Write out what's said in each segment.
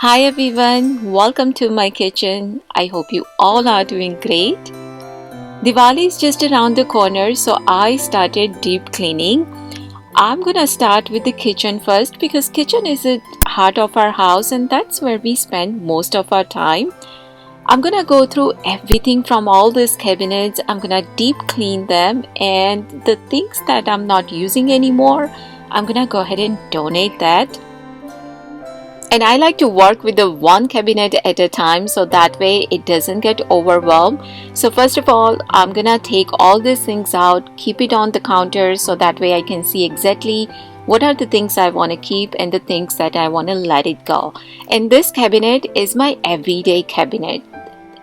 Hi everyone, welcome to my kitchen. I hope you all are doing great. Diwali is just around the corner, so I started deep cleaning. I'm gonna start with the kitchen first because kitchen is the heart of our house and that's where we spend most of our time. I'm gonna go through everything from all these cabinets. I'm gonna deep clean them and the things that I'm not using anymore, I'm gonna go ahead and donate that. And I like to work with the one cabinet at a time so that way it doesn't get overwhelmed. So first of all, I'm gonna take all these things out, keep it on the counter so that way I can see exactly what are the things I want to keep and the things that I want to let it go. And this cabinet is my everyday cabinet.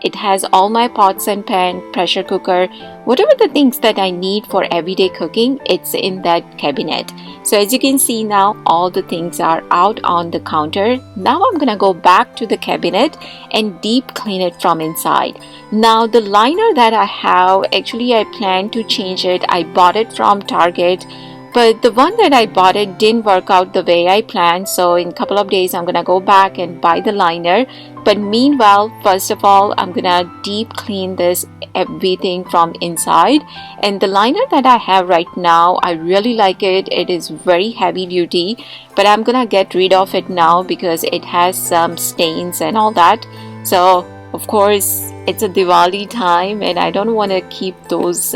It has all my pots and pan, pressure cooker, whatever the things that I need for everyday cooking, it's in that cabinet. So as you can see now, all the things are out on the counter. Now I'm gonna go back to the cabinet and deep clean it from inside. Now the liner that I have, actually I plan to change it. I bought it from Target, but the one that I bought it didn't work out the way I planned. So in a couple of days I'm gonna go back and buy the liner. But meanwhile, first of all, I'm gonna deep clean this everything from inside. And the liner that I have right now, I really like it. It is very heavy duty, but I'm gonna get rid of it now because it has some stains and all that. So of course it's a Diwali time and I don't want to keep those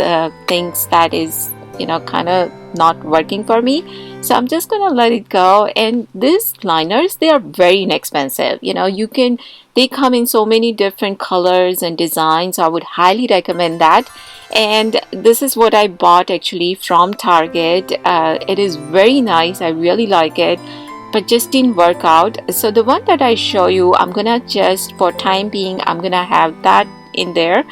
things that is kind of not working for me, so I'm just gonna let it go. And these liners, they are very inexpensive. They come in so many different colors and designs, so I would highly recommend that. And this is what I bought actually from Target. It is very nice, I really like it, but just didn't work out. So the one that I show you, I'm gonna just for time being, I'm gonna have that in there.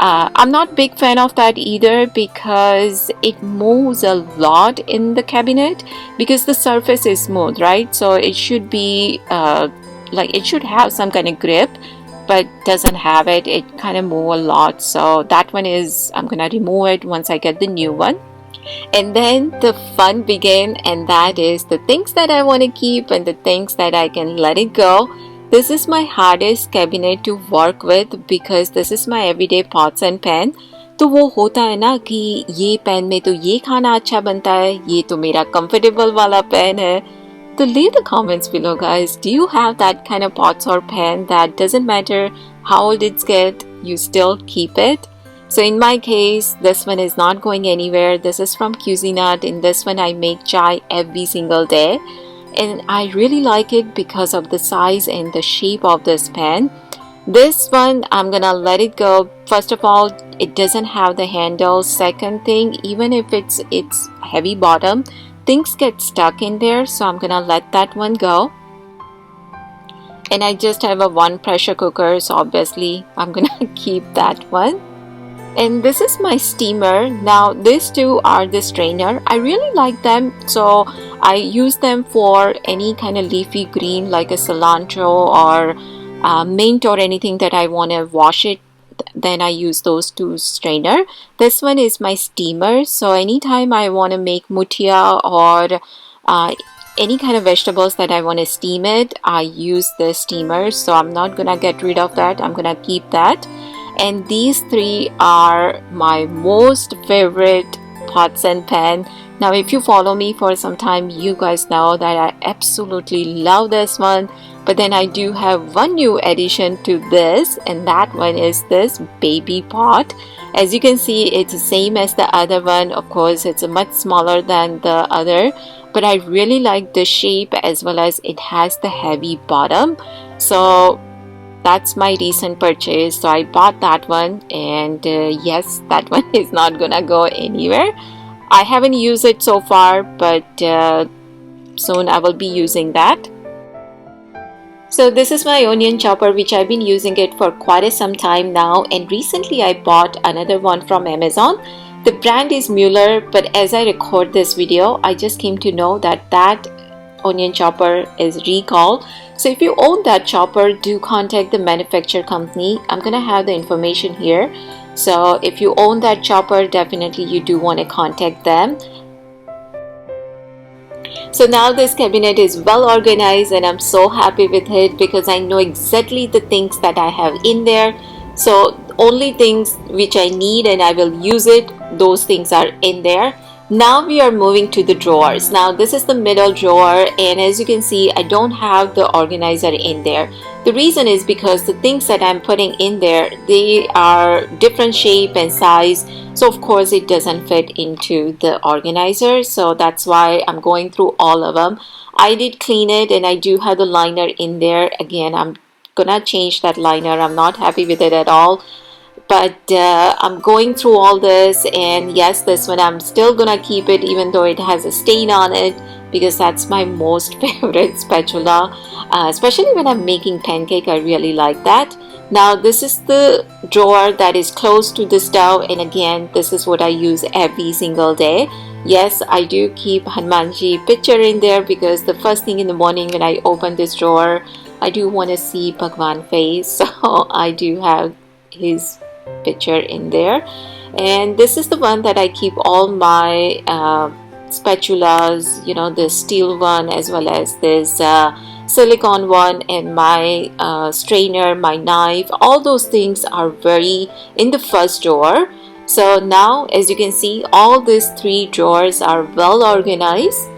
I'm not big fan of that either because it moves a lot in the cabinet because the surface is smooth, right? So it should be like it should have some kind of grip, but doesn't have it. It kind of move a lot. So that one is, I'm gonna remove it once I get the new one. And then the fun begin, and that is the things that I want to keep and the things that I can let it go. This is my hardest cabinet to work with because this is my everyday pots and pan. तो वो होता है ना कि ये pan में तो ये खाना अच्छा बनता है, ये तो मेरा comfortable वाला पैन है. So leave the comments below, guys. Do you have that kind of pots or pan that doesn't matter how old it's get, you still keep it? So in my case, this one is not going anywhere. This is from Cuisinart. In this one, I make chai every single day. And I really like it because of the size and the shape of this pan. This one, I'm gonna let it go. First of all, it doesn't have the handle. Second thing, even if it's heavy bottom, things get stuck in there. So I'm gonna let that one go. And I just have a one pressure cooker. So obviously, I'm gonna keep that one. And this is my steamer. Now these two are the strainer. I really like them, so I use them for any kind of leafy green like a cilantro or mint or anything that I want to wash it. Then I use those two strainer. This one is my steamer, so anytime I want to make mutia or any kind of vegetables that I want to steam it, I use the steamer. So I'm not gonna get rid of that. I'm gonna keep that. And these three are my most favorite pots and pan. Now if you follow me for some time, you guys know that I absolutely love this one. But then I do have one new addition to this, and that one is this baby pot. As you can see, it's the same as the other one. Of course, it's a much smaller than the other, but I really like the shape as well as it has the heavy bottom. So that's my recent purchase. So I bought that one, and yes, that one is not gonna go anywhere. I haven't used it so far, but soon I will be using that. So this is my onion chopper, which I've been using it for quite some time now, and recently I bought another one from Amazon. The brand is Mueller, but as I record this video, I just came to know that that onion chopper is recalled. So if you own that chopper, do contact the manufacturer company. I'm gonna have the information here. So if you own that chopper, definitely you do want to contact them. So now this cabinet is well organized and I'm so happy with it because I know exactly the things that I have in there. So only things which I need and I will use it, those things are in there. Now we are moving to the drawers. Now this is the middle drawer, and as you can see, I don't have the organizer in there. The reason is because the things that I'm putting in there, they are different shape and size. So of course it doesn't fit into the organizer. So that's why I'm going through all of them. I did clean it and I do have the liner in there. Again, I'm gonna change that liner. I'm not happy with it at all. But I'm going through all this, and yes, this one I'm still gonna keep it even though it has a stain on it, because that's my most favorite spatula, especially when I'm making pancake. I really like that. Now this is the drawer that is close to the stove, and again, this is what I use every single day. Yes, I do keep Hanumanji picture in there because the first thing in the morning when I open this drawer, I do want to see Bhagwan face, so I do have his picture in there. And this is the one that I keep all my spatulas, you know, the steel one as well as this silicone one, and my strainer, my knife, all those things are very in the first drawer. So now as you can see, all these three drawers are well organized.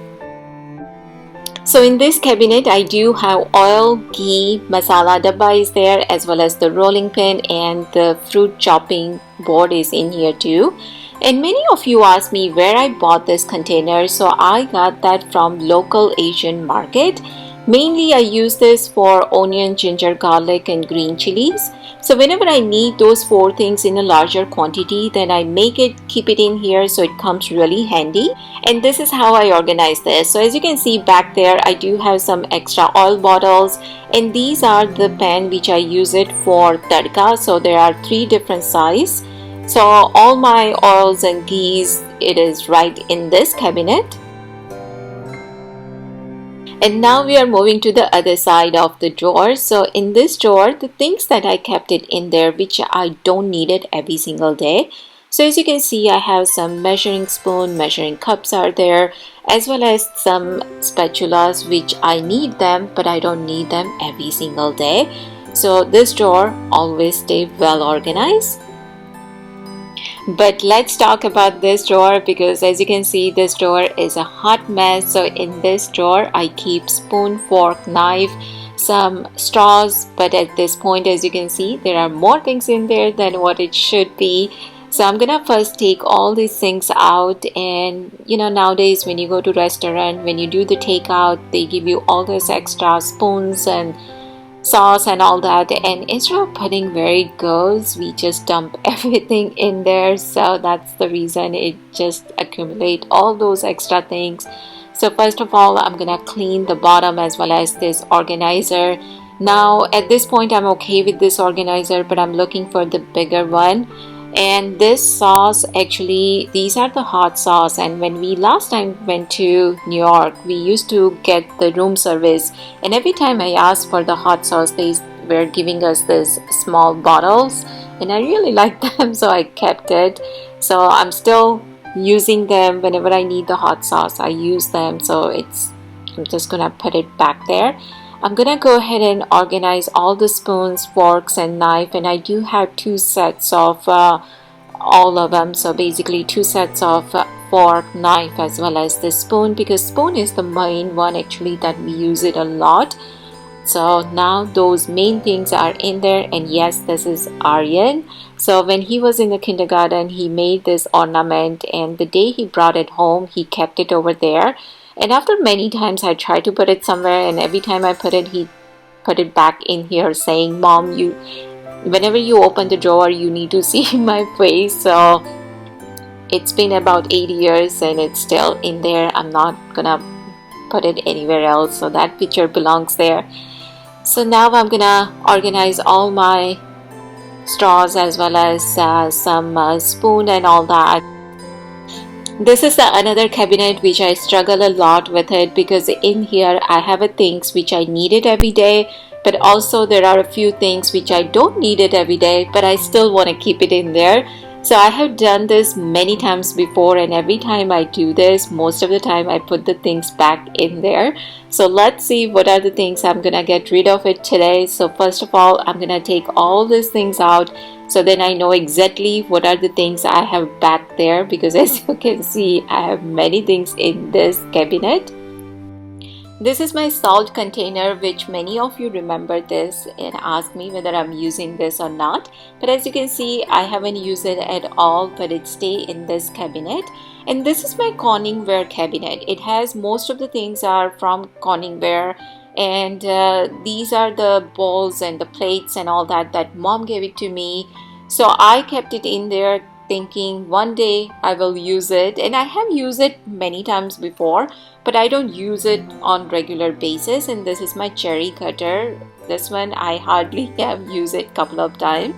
So in this cabinet, I do have oil, ghee, masala dabba is there, as well as the rolling pin, and the fruit chopping board is in here too. And many of you asked me where I bought this container. So I got that from local Asian market. Mainly I use this for onion, ginger, garlic and green chilies. So whenever I need those four things in a larger quantity, then I make it, keep it in here, so it comes really handy. And this is how I organize this. So as you can see back there, I do have some extra oil bottles, and these are the pan which I use it for tadka. So there are three different size. So all my oils and ghees, it is right in this cabinet. And now we are moving to the other side of the drawer. So in this drawer, the things that I kept it in there, which I don't need it every single day. So as you can see, I have some measuring spoon, measuring cups are there, as well as some spatulas which I need them, but I don't need them every single day. So this drawer always stay well organized. But let's talk about this drawer, because as you can see, this drawer is a hot mess. So in this drawer, I keep spoon, fork, knife, some straws. But at this point, as you can see, there are more things in there than what it should be. So I'm gonna first take all these things out. And you know, nowadays when you go to restaurant, when you do the takeout, they give you all these extra spoons and sauce and all that, and instead of putting where it goes, we just dump everything in there. So that's the reason it just accumulate all those extra things. So first of all, I'm gonna clean the bottom as well as this organizer. Now at this point, I'm okay with this organizer, but I'm looking for the bigger one. And this sauce, actually these are the hot sauce, and when we last time went to New York, we used to get the room service, and every time I asked for the hot sauce, they were giving us this small bottles, and I really liked them, so I kept it. So I'm still using them whenever I need the hot sauce. I use them, so I'm just gonna put it back there. I'm gonna go ahead and organize all the spoons, forks and knife, and I do have two sets of all of them. So basically two sets of fork, knife as well as the spoon, because spoon is the main one actually that we use it a lot. So now those main things are in there. And yes, this is Aryan. So when he was in the kindergarten, he made this ornament, and the day he brought it home, he kept it over there. And after many times I tried to put it somewhere, and every time I put it, he put it back in here saying, "Mom, whenever you open the drawer, you need to see my face." So it's been about 8 years and it's still in there. I'm not gonna put it anywhere else. So that picture belongs there. So now I'm gonna organize all my straws as well as some spoon and all that. This is another cabinet which I struggle a lot with it, because in here I have things which I need it every day, but also there are a few things which I don't need it every day, but I still want to keep it in there. So I have done this many times before, and every time I do this, most of the time I put the things back in there. So let's see what are the things I'm gonna get rid of it today. So first of all, I'm gonna take all these things out, so then I know exactly what are the things I have back there, because as you can see, I have many things in this cabinet. This is my salt container, which many of you remember this and ask me whether I'm using this or not. But as you can see, I haven't used it at all, but it stays in this cabinet. And this is my Corningware cabinet. It has most of the things are from Corningware, and these are the bowls and the plates and all that mom gave it to me. So I kept it in there thinking one day I will use it, and I have used it many times before, but I don't use it on regular basis. And this is my cherry cutter. This one I hardly have used it couple of times.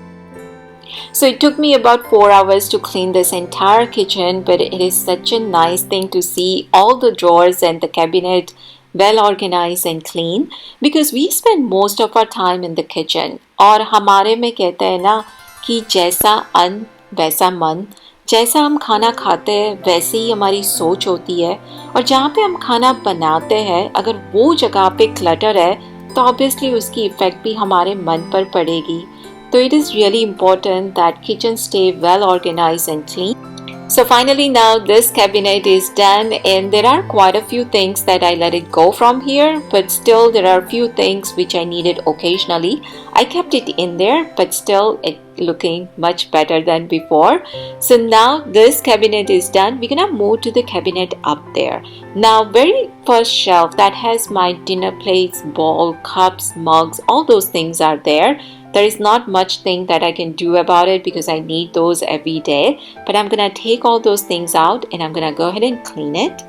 So it took me about 4 hours to clean this entire kitchen, but it is such a nice thing to see all the drawers and the cabinet well organized and clean, because we spend most of our time in the kitchen. और हमारे में कहते हैं ना कि जैसा अन्न वैसा मन, जैसा हम खाना खाते हैं वैसे ही हमारी सोच होती है, और जहाँ पे हम खाना बनाते हैं अगर वो जगह पे क्लटर है तो ऑब्वियसली उसकी इफेक्ट भी हमारे मन पर पड़ेगी. तो it is really important that kitchen stay well organized and clean. So finally now this cabinet is done, and there are quite a few things that I let it go from here, but still there are a few things which I needed occasionally. I kept it in there, but still it looking much better than before. So now this cabinet is done. We're gonna move to the cabinet up there. Now very first shelf that has my dinner plates, bowl, cups, mugs, all those things are there. There is not much thing that I can do about it because I need those every day, but I'm gonna take all those things out and I'm gonna go ahead and clean it.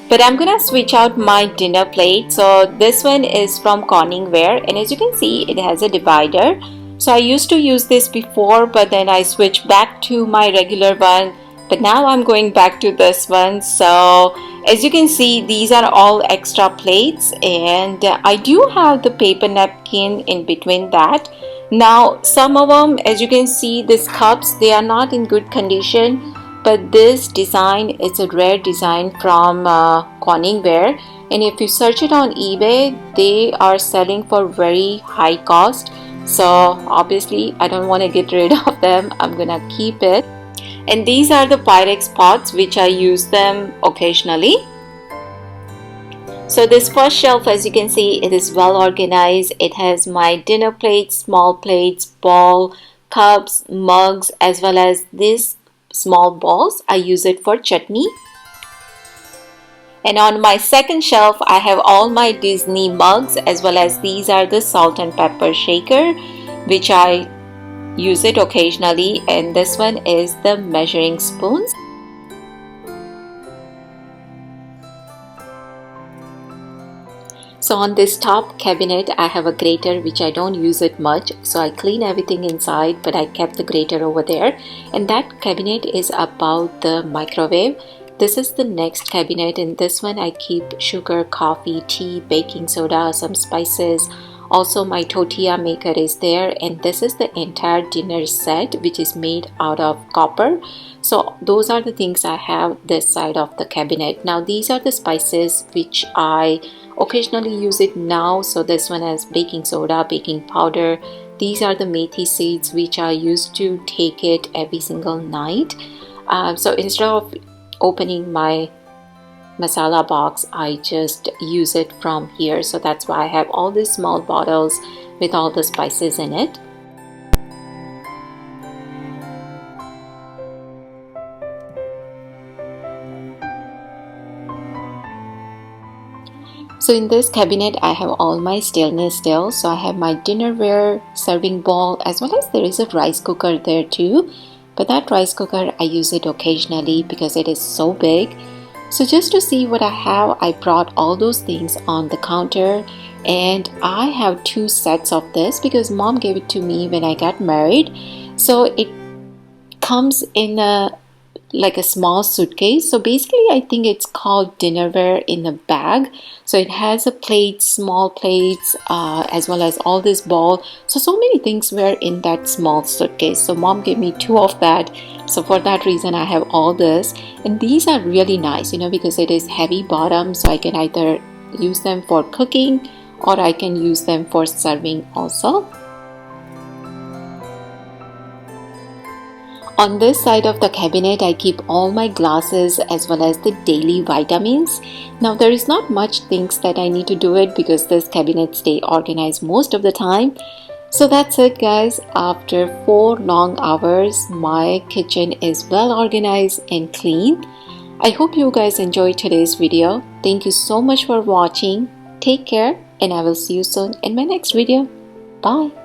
But I'm gonna switch out my dinner plate. So this one is from Corningware, and as you can see it has a divider. So I used to use this before, but then I switched back to my regular one, but now I'm going back to this one. So as you can see, these are all extra plates, and I do have the paper napkin in between that. Now some of them, as you can see, these cups, they are not in good condition, but this design is a rare design from Corningware, and if you search it on eBay, they are selling for very high cost. So obviously I don't want to get rid of them, I'm gonna keep it. And these are the Pyrex pots which I use them occasionally. So this first shelf, as you can see, it is well organized. It has my dinner plates, small plates, bowl, cups, mugs, as well as these small bowls. I use it for chutney. And on my second shelf, I have all my Disney mugs, as well as these are the salt and pepper shaker, which I use it occasionally, and this one is the measuring spoons. So on this top cabinet I have a grater which I don't use it much, so I clean everything inside, but I kept the grater over there. And that cabinet is about the microwave. This is the next cabinet. In this one I keep sugar, coffee, tea, baking soda, some spices. Also my tortilla maker is there, and this is the entire dinner set which is made out of copper. So those are the things I have this side of the cabinet. Now these are the spices which I occasionally use it now. So this one has baking soda, baking powder. These are the methi seeds which I used to take it every single night. So instead of opening my masala box, I just use it from here. So that's why I have all these small bottles with all the spices in it. So in this cabinet I have all my stainless steel. So I have my dinnerware, serving bowl, as well as there is a rice cooker there too. But that rice cooker I use it occasionally because it is so big. So just to see what I have, I brought all those things on the counter, and I have 2 sets of this because mom gave it to me when I got married. So it comes in a like a small suitcase. So basically I think it's called dinnerware in a bag. So it has a plate, small plates, as well as all this bowl. So many things were in that small suitcase. So mom gave me two of that. So for that reason I have all this, and these are really nice, because it is heavy bottom, so I can either use them for cooking or I can use them for serving also. On this side of the cabinet, I keep all my glasses as well as the daily vitamins. Now there is not much things that I need to do it because this cabinet stay organized most of the time. So that's it guys. After 4 long hours, my kitchen is well organized and clean. I hope you guys enjoyed today's video. Thank you so much for watching. Take care and I will see you soon in my next video. Bye.